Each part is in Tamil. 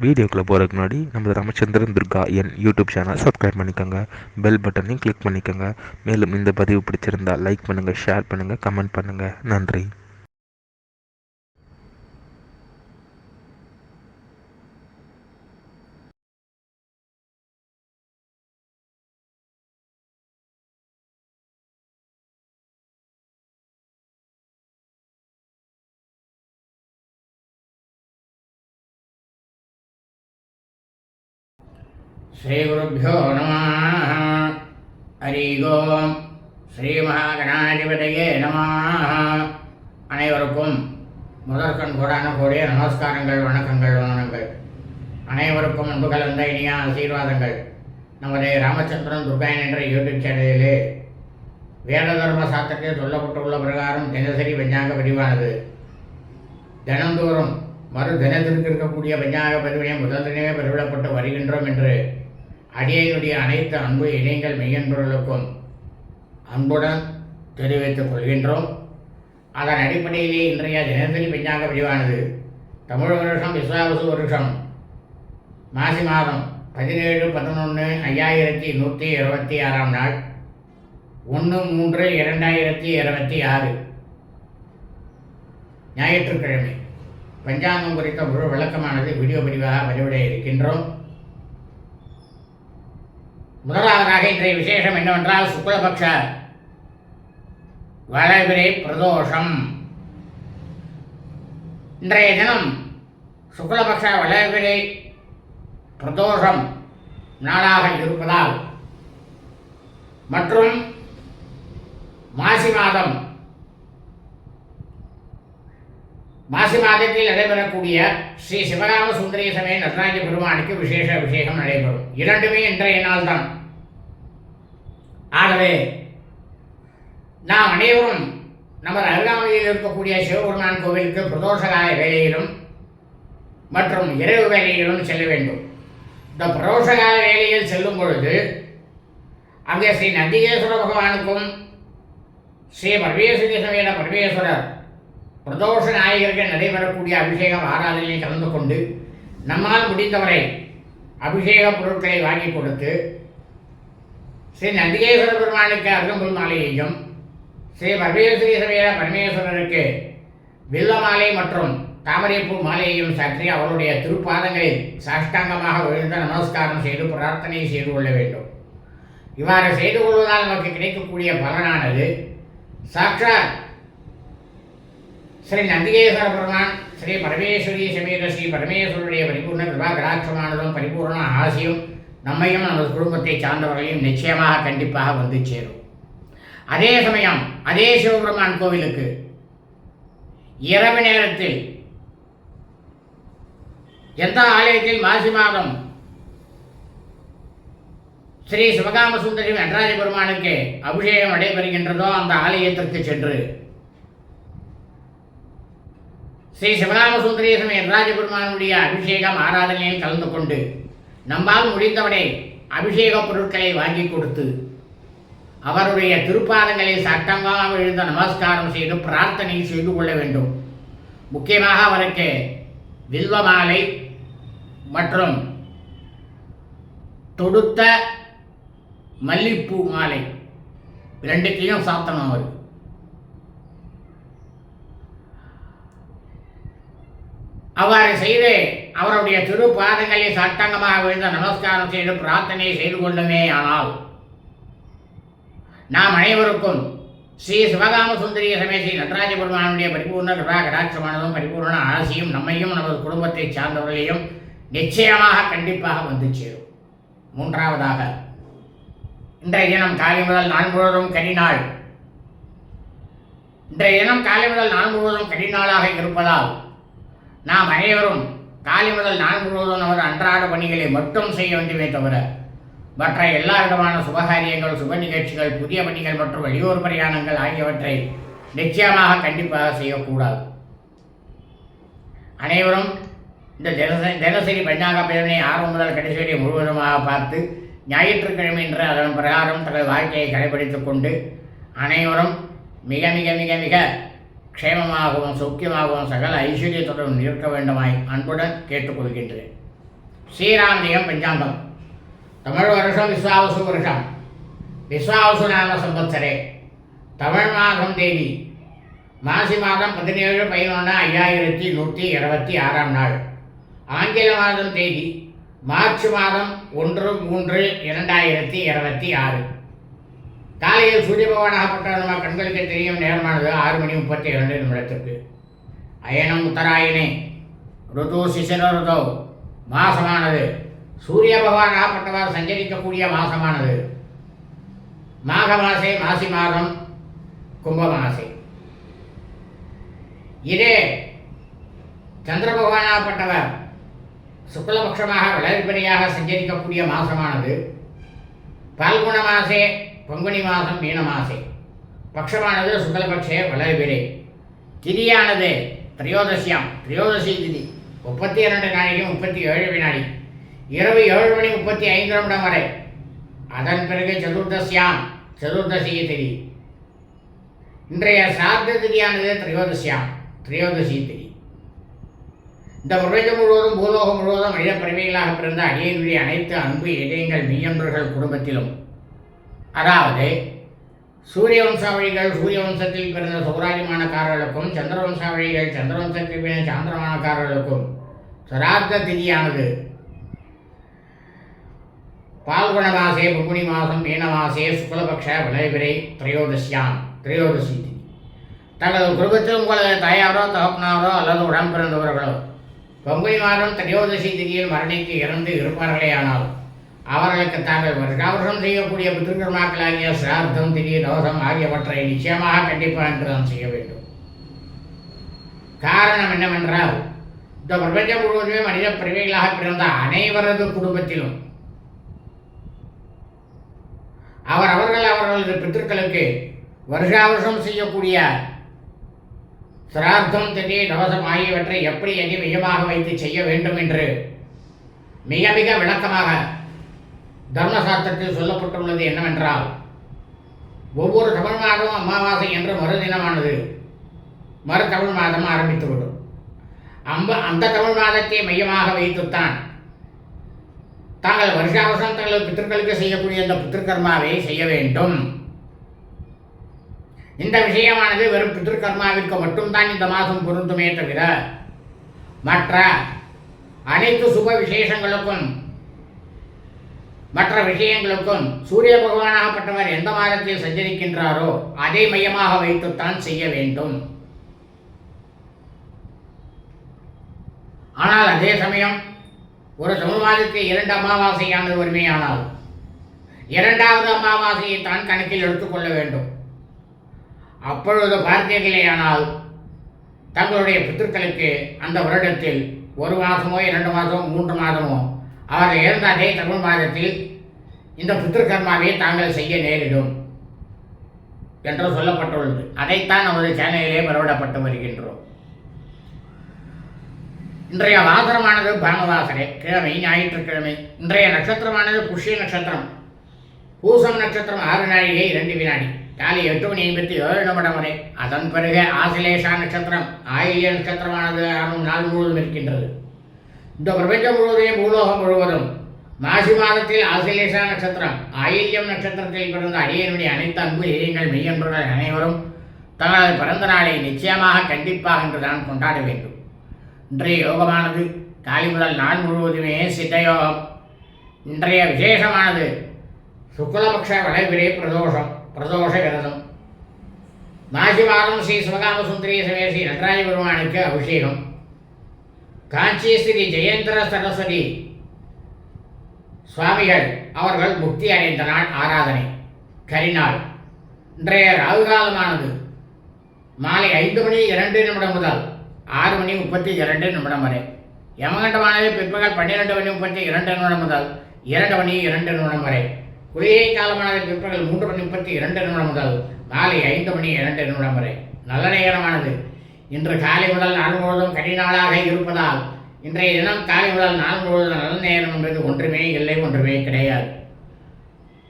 வீடியோக்குள்ளே போகிறதுக்கு முன்னாடி நம்ம Ramachandran Durga YouTube channel subscribe பண்ணிக்கோங்க, பெல் பட்டனையும் கிளிக் பண்ணிக்கோங்க. மேலும் இந்த பதிவு பிடிச்சிருந்தால் லைக் பண்ணுங்கள், ஷேர் பண்ணுங்கள், கமெண்ட் பண்ணுங்கள். நன்றி. ஸ்ரீகுருப்போ நம. ஹரி ஓம். ஸ்ரீ மகாகணாதிபதியே நம. அனைவருக்கும் முதற்கண் கோடான நமஸ்காரங்கள், வணக்கங்கள், வணக்கங்கள். அனைவருக்கும் அன்பு கலந்த இனிய ஆசீர்வாதங்கள். நமது ராமச்சந்திரன் துர்காயன் என்ற யூடியூப் சேனலிலே வேத தர்ம சாஸ்திரத்தில் சொல்லப்பட்டுள்ள பிரகாரம் தினசரி பஞ்சாங்க பதிவானது தினந்தோறும் மறு தினத்திற்கு இருக்கக்கூடிய பஞ்சாங்க பதிவினை முதல் தினமே பதிவிடப்பட்டு வருகின்றோம் என்று அடியனுடைய அனைத்து அன்பு இணையங்கள் மெய்யன்பர்களுக்கும் அன்புடன் தெரிவித்துக் கொள்கின்றோம். அதன் அடிப்படையிலே இன்றைய தினசரி பஞ்சாங்க பதிவானது தமிழ் வருஷம் விஸ்வாவசு வருஷம் மாசி மாதம் 17/11/2126 நாள் 1/3/2026 ஞாயிற்றுக்கிழமை பஞ்சாங்கம் குறித்த முழு விளக்கமானது வீடியோ பதிவாக பதிவிட இருக்கின்றோம். முதலாவதாக இன்றைய விசேஷம் என்னவென்றால் சுக்லபக்ஷ வளவிரை பிரதோஷம். இன்றைய தினம் சுக்லபக்ஷ வளவிரை பிரதோஷம் நாளாக இருப்பதால் மற்றும் மாசி மாதத்தில் நடைபெறக்கூடிய ஸ்ரீ சிவகாம சுந்தரி சமய நடராஜ பெருமானுக்கு விசேஷ அபிஷேகம் நடைபெறும். இரண்டுமே இன்றைய நாள் தான். ஆகவே நாம் அனைவரும் நமது அருகாமையில் இருக்கக்கூடிய சிவபெருமான் கோவிலுக்கு பிரதோஷகால வேளையிலும் மற்றும் இரவு வேளையிலும் செல்ல வேண்டும். இந்த பிரதோஷகால வேளையில் செல்லும் பொழுது அங்கே ஸ்ரீ நந்திகேஸ்வர பகவானுக்கும் ஸ்ரீ பரமேஸ்வரி சமேத பரமேஸ்வரர் பிரதோஷ நாயகர்கள் நடைபெறக்கூடிய அபிஷேகம் ஆராதனையில் கலந்து கொண்டு நம்மால் முடிந்தவரை அபிஷேக பொருட்களை வாங்கி கொடுத்து ஸ்ரீ நந்திகேஸ்வர பெருமானுக்கு அருகம்புல் மாலையையும் ஸ்ரீ பரமேஸ்வரி சமேத பரமேஸ்வரருக்கு வில்ல மாலை மற்றும் தாமரைப்பூ மாலையையும் சாற்றி அவருடைய திருப்பாதங்களில் சாஷ்டாங்கமாக விழுந்த நமஸ்காரம் செய்து பிரார்த்தனை செய்து கொள்ள வேண்டும். இவ்வாறு செய்து கொள்வதால் நமக்கு கிடைக்கக்கூடிய பலனானது சாட்சாத் ஸ்ரீ நந்திகேஸ்வர பெருமான் ஸ்ரீ பரமேஸ்வரி சமேத ஸ்ரீ பரமேஸ்வருடைய பரிபூர்ண கிருபா கடாட்சமானதும் பரிபூர்ண ஆசையும் நம்மையும் நமது குடும்பத்தை சார்ந்தவர்களையும் நிச்சயமாக கண்டிப்பாக வந்து சேரும். அதே சமயம் அதே சிவபெருமான் கோவிலுக்கு இரவு நேரத்தில் எந்த ஆலயத்தில் மாசி மாதம் ஸ்ரீ சிவகாம சுந்தரி நடராஜ பெருமானுக்கு அபிஷேகம் நடைபெறுகின்றதோ அந்த ஆலயத்திற்கு சென்று ஸ்ரீ சிவகாம சுந்தரி சமய நடராஜ பெருமானுடைய அபிஷேகம் ஆராதனையில் கலந்து கொண்டு நம்மால் முடிந்தவரை அபிஷேக பொருட்களை வாங்கி கொடுத்து அவருடைய திருப்பாதங்களில் சட்டமாக விழுந்த நமஸ்காரம் செய்து பிரார்த்தனை செய்து கொள்ள வேண்டும். முக்கியமாக அவருக்கு வில்வ மாலை மற்றும் தொடுத்த மல்லிப்பூ மாலை ரெண்டுத்தையும் சாத்தணும். அவர் அவ்வாறு செய்து அவருடைய திருப்பாதங்களில் சட்டங்கமாக விழுந்த நமஸ்காரம் செய்து பிரார்த்தனை செய்து கொண்டுமே ஆனால் நாம் அனைவருக்கும் ஸ்ரீ சிவகாம சுந்தரி சமய ஸ்ரீ நடராஜ பெருமானுடைய பரிபூர்ண கிருபா கடாட்சமானதும் பரிபூர்ண ஆசையும் நம்மையும் நமது குடும்பத்தை சார்ந்தவர்களையும் நிச்சயமாக கண்டிப்பாக வந்து சேரும். மூன்றாவதாக இன்றைய தினம் காலை முதல் நாள் முழுவதும் கரிநாள். இன்றைய தினம் காலை முதல் நாள் முழுவதும் கரிநாளாக இருப்பதால் நாம் அனைவரும் காலை முதல் நாள் முழுவதும் நமது அன்றாட பணிகளை மட்டும் செய்ய வேண்டுமே தவிர மற்ற எல்லா விதமான சுபகாரியங்கள், சுப நிகழ்ச்சிகள், புதிய பணிகள் மற்றும் வெளியூர் பிரயாணங்கள் ஆகியவற்றை நிச்சயமாக கண்டிப்பாக செய்யக்கூடாது. அனைவரும் இந்த தினசரி பஞ்சாங்க பதிவினை ஆரம்பம் முதல் கடைசி வரை முழுவதுமாக பார்த்து ஞாயிற்றுக்கிழமை என்று அதன் பிரகாரம் தங்கள் வாழ்க்கையை கடைபிடித்துக் கொண்டு அனைவரும் மிக மிக மிக மிக க்ஷேமமாகவும் சௌக்கியமாகவும் சகல ஐஸ்வர்யத்துடன் இருக்க வேண்டுமாய் அன்புடன் கேட்டுக்கொள்கின்றேன். ஸ்ரீராமஜெயம் பஞ்சாங்கம். தமிழ் வருஷம் விஸ்வாவசு வருஷம். விஸ்வாவசு நாம சம்பத்சரே. தமிழ் மாதம் தேதி மாசி மாதம் 17/11/5126 நாள். ஆங்கில மாதம் தேதி மார்ச் மாதம் 1/3/2026. காலையில் சூரிய பகவானாகப்பட்ட நம்ம கண்களுக்கு தெரியும் நேரமானது 6:32 அயனம் உத்தராயணே ருது சிசிர ருதோ. மாசமானது சூரிய பகவானாகப்பட்டவர் சஞ்சரிக்கக்கூடிய மாசமானது மாக மாசே மாசி மாதம் கும்ப மாசே. இதே சந்திர பகவானாகப்பட்டவர் சுக்லபக்ஷமாக வளர்பிறையாக சஞ்சரிக்கக்கூடிய மாசமானது பால்குண மாசே பங்குனி மாதம் மீன மாசே. பக்ஷமானது சுக்லபக்ஷே வளர்பிறை. திதியானது திரையோதசியாம். திரையோதசி திதி 32 நாளைக்கு 37 வினாடி, இரவு 7:35 வரை. அதன் பிறகு சதுர்தசியாம் சதுர்தசி திதி. இன்றைய சார்த திதியானது திரையோதசியாம் திரையோதசி திதி. இந்த பிரபஞ்சம் முழுவதும் பூலோகம் முழுவதும் மனித பிறவிகளாக பிறந்த அடியனுடைய அனைத்து அன்பு இதயங்கள் மெய்யன்பர்கள் குடும்பத்திலும், அதாவது சூரிய வம்சாவழிகள் சூரிய வம்சத்தில் பிறந்த சௌராஜ்யமானக்காரர்களுக்கும், சந்திர வம்சாவழிகள் சந்திர வம்சத்தில் பிறந்த சாந்திரமானக்காரர்களுக்கும் சரார்த்த திதியானது பால்குண மாசே பங்குனி மாதம் மீன மாசே சுக்லபக்ஷ வளர்பிறை திரையோதசியாம் திரையோதசி திதி. தங்களது குடும்பத்தில் உங்களது தாயாரோ தகப்பனாரோ அல்லது உடன் பிறந்தவர்களோ பங்குனி மாதம் திரையோதசி திதியில் மரணித்து இறந்து இருப்பார்களேயானால் அவர்களுக்கு தாங்கள் வருஷாவருஷம் செய்யக்கூடிய பித்ருக்கர்மாக்களாகிய சிரார்த்தம் திதி தோஷம் ஆகியவற்றை நிச்சயமாக கண்டிப்பாக என்று தான் செய்ய வேண்டும். காரணம் என்னவென்றால் இந்த பிரபஞ்சம் முழுவதுமே மனித பிறவிகளாக பிறந்த அனைவரது குடும்பத்திலும் அவர்களது பித்ருக்களுக்கு வருஷாவருஷம் செய்யக்கூடிய சிரார்த்தம் திதி தோஷம் ஆகியவற்றை எப்படி எங்கே மையமாக வைத்து செய்ய வேண்டும் என்று மிக மிக விளக்கமாக தர்மசாஸ்திரத்தில் சொல்லப்பட்டுள்ளது. என்னவென்றால் ஒவ்வொரு தமிழ் மாதமும் அமாவாசை என்ற மறுதினமானது மறு தமிழ் மாதம் ஆரம்பித்துவிடும். அந்த தமிழ் மாதத்தை மையமாக வைத்துத்தான் தாங்கள் வருஷாவருஷம் தங்கள் பித்திருக்களுக்கு செய்யக்கூடிய இந்த பித்திருக்கர்மாவை செய்ய வேண்டும். இந்த விஷயமானது வெறும் பித்திருக்கர்மாவிற்கு மட்டும்தான் இந்த மாதம் பொருந்துமே தவிர மற்ற அனைத்து சுப விசேஷங்களுக்கும் மற்ற விஷயங்களுக்கும் சூரிய பகவானாகப்பட்டவர் எந்த மாதத்தில் சஞ்சரிக்கின்றாரோ அதை மையமாக வைத்துத்தான் செய்ய வேண்டும். ஆனால் அதே சமயம் ஒரு தமிழ் மாதத்தில் 2 அமாவாசையானது வருமையானால் 2வது அமாவாசையை தான் கணக்கில் எடுத்துக்கொள்ள வேண்டும். அப்பொழுது பார்த்தீர்களேயானால் தங்களுடைய பித்திருக்களுக்கு அந்த வருடத்தில் 1 மாதமோ 2 மாதமோ 3 மாதமோ அவர்கள் இறந்த அதே தமிழ் மாதத்தில் இந்த பித்திருக்கர்மாவை தாங்கள் செய்ய நேரிடும் என்று சொல்லப்பட்டுள்ளது. அதைத்தான் நமது சேனலிலே வரவிடப்பட்டு வருகின்றோம். இன்றைய வாசனமானது பானுவாசனை கிழமை ஞாயிற்றுக்கிழமை. இன்றைய நட்சத்திரமானது புஷ்ய நட்சத்திரம். பூசம் நட்சத்திரம் 6 நாழிகை 2 வினாடி, காலை 8:57 வரை. அதன் பிறகு ஆசிலேஷா நட்சத்திரம் ஆயில்ய நட்சத்திரமானது நாள் முழுவதும் இருக்கின்றது. இந்த பிரபஞ்சம் முழுவதையும் பூலோகம் முழுவதும் மாசி மாதத்தில் ஆசிலேஷா நட்சத்திரம் ஆயில்யம் நட்சத்திரத்தில் பிறந்த அடியனுடைய அனைத்து அன்பு இதயங்கள் மெய்யன்பர்கள் அனைவரும் தங்களது பிறந்த நாளை நிச்சயமாக கண்டிப்பாக என்றுதான் கொண்டாட வேண்டும். இன்றைய யோகமானது காலை முதல் நாள் முழுவதுமே சித்தயோகம். இன்றைய விசேஷமானது சுக்லபக்ஷ வளர்பிறை பிரதோஷ விரதம். மாசி மாதம் ஸ்ரீ சிவகாம சுந்தரி சமேசி நடராஜ பெருமானுக்கு அபிஷேகம். காஞ்சி ஸ்ரீ ஜெயேந்திர சரஸ்வதி சுவாமிகள் அவர்கள் முக்தி அடைந்த நாள் ஆராதனை கரிநாள். இன்றைய ராகுகாலமானது மாலை 5:02 முதல் 6:32 வரை. யமகண்டமானது பிற்பகல் 12:32 முதல் 2:02 வரை. குளிகை காலமானது பிற்பகல் 3:32 முதல் மாலை 5:02 வரை. நல்ல நேரமானது இன்று காலை முதல் நாள் முழுவதும் கடிநாளாக இருப்பதால் இன்றைய தினம் காலை முதல் நாள் முழுவதும் நல்ல நேரம் என்பது ஒன்றுமே இல்லை, ஒன்றுமே கிடையாது.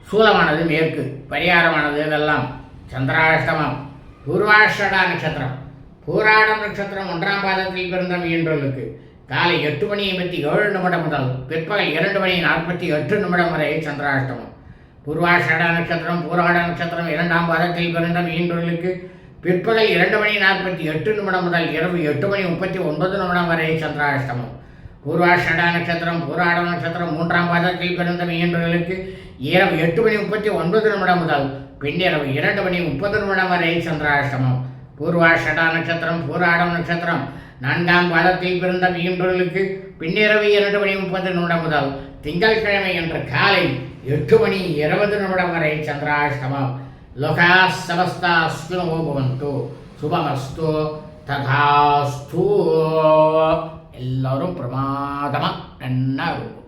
சூலமானது மேற்கு, பரிகாரமானது இதெல்லாம் சந்திராஷ்டமம். பூர்வாஷடா நட்சத்திரம் பூராடம் நட்சத்திரம் 1ஆம் பாதத்தில் பிறந்த மீன்பர்களுக்கு காலை 8:57 முதல் பிற்பகல் 2:48 வரை சந்திராஷ்டமம். பூர்வாஷாட நட்சத்திரம் பூராட நட்சத்திரம் 2ஆம் பாதத்தில் பிறந்த மீனர்களுக்கு பிற்பகல் 2:48 முதல் இரவு 8:39 வரை சந்திராஷ்டமம். பூர்வாஷாட நட்சத்திரம் பூராட நட்சத்திரம் 3ஆம் பாதத்தில் பிறந்த மீனர்களுக்கு இரவு 8:39 முதல் பின்னிரவு 2:30 வரை சந்திராஷ்டமம். பூர்வாஷாட நட்சத்திரம் பூராடம் நட்சத்திரம் 4ஆம் பாதத்தில் பிறந்த மீனர்களுக்கு பின்னிரவு 2:30 முதல் திங்கட்கிழமை என்ற காலை 8:20 வரை சந்திராஷ்டமம். லோகா சமஸ்தா சுகினோ பவந்து, சுபமஸ்து, ததாஸ்து. எல்லாரும் பிரமாதமாக நன்னா இருக்கும்.